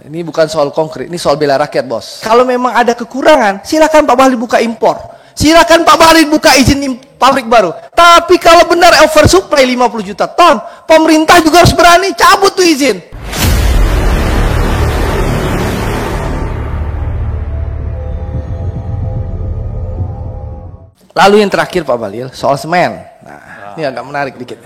Ini bukan soal konkret, ini soal bela rakyat, bos. Kalau memang ada kekurangan, silakan Pak Bahlil buka impor. Silakan Pak Bahlil buka izin pabrik baru. Tapi kalau benar oversupply 50 juta ton, pemerintah juga harus berani cabut tuh izin. Lalu yang terakhir Pak Bahlil, soal semen. Nah, ini agak menarik dikit.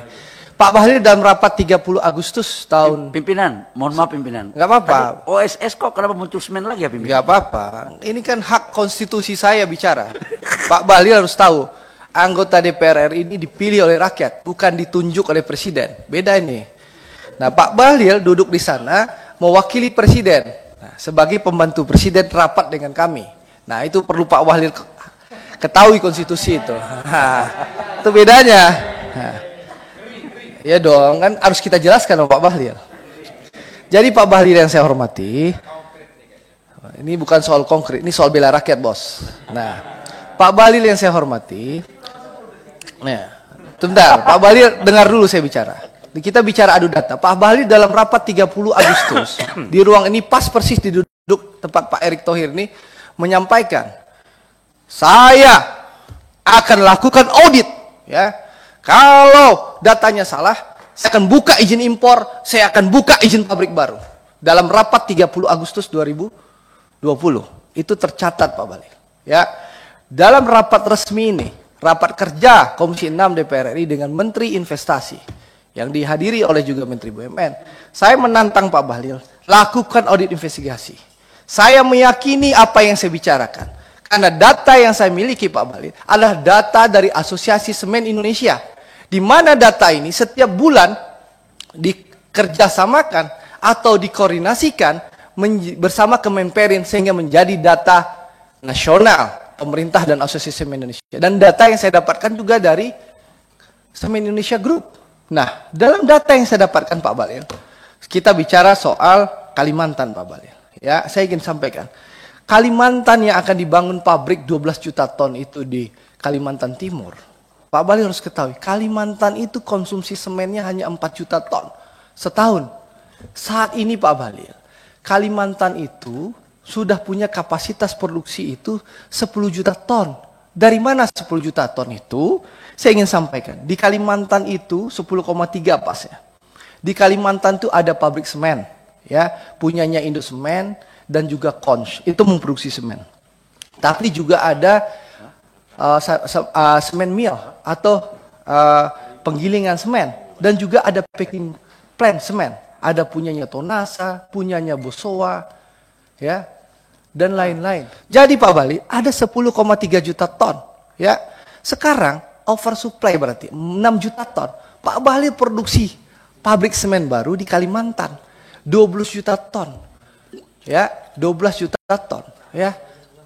Pak Bahlil dalam rapat 30 Agustus tahun... Pimpinan, mohon maaf pimpinan. Nggak apa-apa. OSS kok kenapa muncul semen lagi ya pimpinan? Nggak apa-apa. Ini kan hak konstitusi saya bicara. Pak Bahlil harus tahu, anggota DPR RI ini dipilih oleh rakyat, bukan ditunjuk oleh presiden. Beda ini. Nah, Pak Bahlil duduk di sana mewakili presiden. Nah, sebagai pembantu presiden rapat dengan kami. Nah, itu perlu Pak Bahlil ketahui konstitusi itu. Nah, itu bedanya. Nah. Ya dong, kan harus kita jelaskan Pak Bahlil. Jadi Pak Bahlil yang saya hormati, ini bukan soal konkret, ini soal bela rakyat, bos. Nah, Pak Bahlil yang saya hormati, nah, sebentar, Pak Bahlil dengar dulu saya bicara. Kita bicara adu data. Pak Bahlil dalam rapat 30 Agustus di ruang ini pas persis duduk tempat Pak Erick Thohir ini menyampaikan, saya akan lakukan audit, ya. Kalau datanya salah, saya akan buka izin impor, saya akan buka izin pabrik baru. Dalam rapat 30 Agustus 2020. Itu tercatat Pak Bahlil. Ya. Dalam rapat resmi ini, rapat kerja Komisi 6 DPR RI dengan Menteri Investasi, yang dihadiri oleh juga Menteri BUMN, saya menantang Pak Bahlil, lakukan audit investigasi. Saya meyakini apa yang saya bicarakan. Karena data yang saya miliki Pak Bahlil adalah data dari Asosiasi Semen Indonesia. Di mana data ini setiap bulan dikerjasamakan atau dikoordinasikan bersama Kemenperin sehingga menjadi data nasional pemerintah dan Asosiasi Semen Indonesia. Dan data yang saya dapatkan juga dari Semen Indonesia Group. Nah, dalam data yang saya dapatkan Pak Bahlil, kita bicara soal Kalimantan Pak Bahlil. Ya, saya ingin sampaikan. Kalimantan yang akan dibangun pabrik 12 juta ton itu di Kalimantan Timur. Pak Bahlil harus ketahui, Kalimantan itu konsumsi semennya hanya 4 juta ton setahun. Saat ini Pak Bahlil, Kalimantan itu sudah punya kapasitas produksi itu 10 juta ton. Dari mana 10 juta ton itu? Saya ingin sampaikan, di Kalimantan itu 10,3 pas ya. Di Kalimantan itu ada pabrik semen, ya, punyanya Indosemen dan juga Konch, itu memproduksi semen. Tapi juga ada semen mill atau penggilingan semen, dan juga ada packing plant semen. Ada punyanya Tonasa, punyanya Bosowa, ya, dan lain-lain. Jadi Pak Bahlil ada 10,3 juta ton, ya. Sekarang oversupply berarti 6 juta ton. Pak Bahlil produksi pabrik semen baru di Kalimantan 12 juta ton. Ya, 12 juta ton, ya.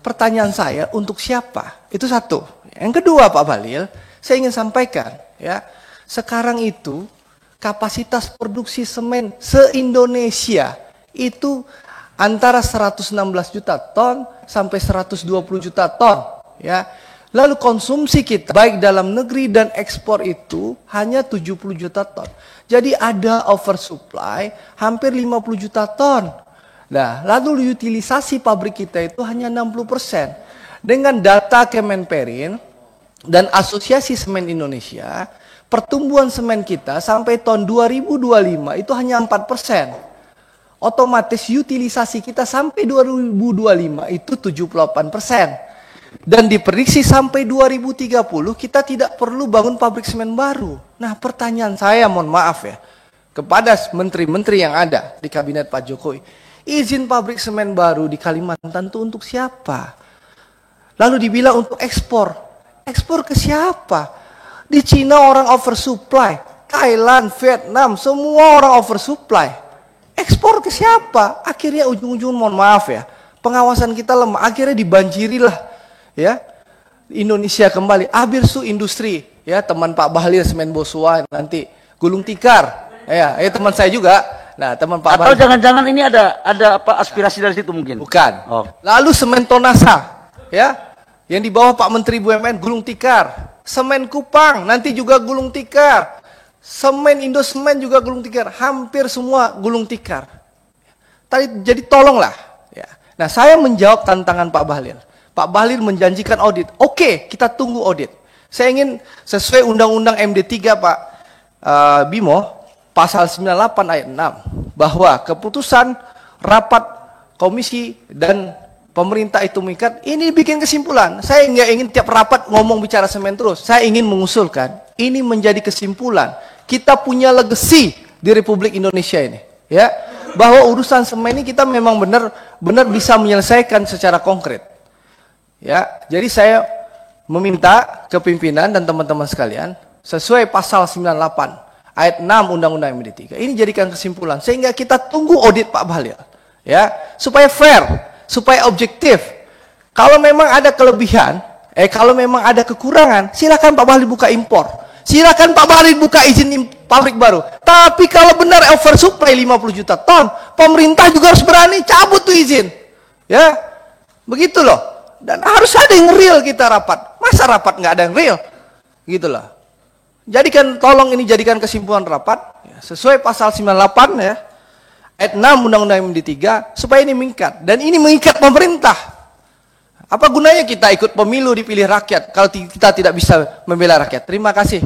Pertanyaan saya untuk siapa? Itu satu. Yang kedua Pak Bahlil, saya ingin sampaikan, ya. Sekarang itu kapasitas produksi semen se-Indonesia itu antara 116 juta ton sampai 120 juta ton, ya. Lalu konsumsi kita baik dalam negeri dan ekspor itu hanya 70 juta ton. Jadi ada oversupply hampir 50 juta ton. Nah, lalu utilisasi pabrik kita itu hanya 60%. Dengan data Kemenperin dan Asosiasi Semen Indonesia, pertumbuhan semen kita sampai tahun 2025 itu hanya 4%. Otomatis utilisasi kita sampai 2025 itu 78%. Dan diprediksi sampai 2030 kita tidak perlu bangun pabrik semen baru. Nah, pertanyaan saya, mohon maaf ya, kepada menteri-menteri yang ada di kabinet Pak Jokowi, izin pabrik semen baru di Kalimantan itu untuk siapa? Lalu dibilang untuk ekspor. Ekspor ke siapa? Di Cina orang oversupply, Thailand, Vietnam, semua orang oversupply. Ekspor ke siapa? Akhirnya ujung-ujung mohon maaf ya, pengawasan kita lemah. Akhirnya dibanjirilah, ya, Indonesia kembali. Abirsu industri, ya, teman Pak Bahlil semen Bosowa, nanti gulung tikar, ya, teman saya juga. Nah, teman Pak Atau jangan-jangan ini ada apa aspirasi dari situ mungkin? Bukan. Oh. Lalu semen Tonasa, ya, yang di bawah Pak Menteri BUMN gulung tikar. Semen Kupang nanti juga gulung tikar. Semen Indosemen juga gulung tikar. Hampir semua gulung tikar. Jadi tolonglah. Ya. Nah, saya menjawab tantangan Pak Bahlil. Pak Bahlil menjanjikan audit. Oke, kita tunggu audit. Saya ingin sesuai Undang-Undang MD3 Pak Bimo, pasal 98 ayat 6, bahwa keputusan rapat komisi dan pemerintah itu mengikat, ini bikin kesimpulan. Saya nggak ingin tiap rapat ngomong bicara semen terus. Saya ingin mengusulkan, ini menjadi kesimpulan. Kita punya legacy di Republik Indonesia ini. Ya, bahwa urusan semen ini kita memang benar bisa menyelesaikan secara konkret. Ya, jadi saya meminta ke pimpinan dan teman-teman sekalian, sesuai pasal 98 ayat 6 Undang-Undang MD3, ini jadikan kesimpulan sehingga kita tunggu audit Pak Bahlil, ya, supaya fair, supaya objektif. Kalau memang ada kelebihan, kalau memang ada kekurangan, silakan Pak Bahlil buka impor, silakan Pak Bahlil buka izin pabrik baru. Tapi kalau benar oversupply 50 juta ton, pemerintah juga harus berani cabut tuh izin, ya, begitu loh. Dan harus ada yang real kita rapat. Masa rapat nggak ada yang real? Gitu loh. Tolong ini jadikan kesimpulan rapat sesuai pasal 98 ya, ayat 6 Undang-Undang MD3 supaya ini mengikat. Dan ini mengikat pemerintah. Apa gunanya kita ikut pemilu dipilih rakyat kalau kita tidak bisa membela rakyat? Terima kasih.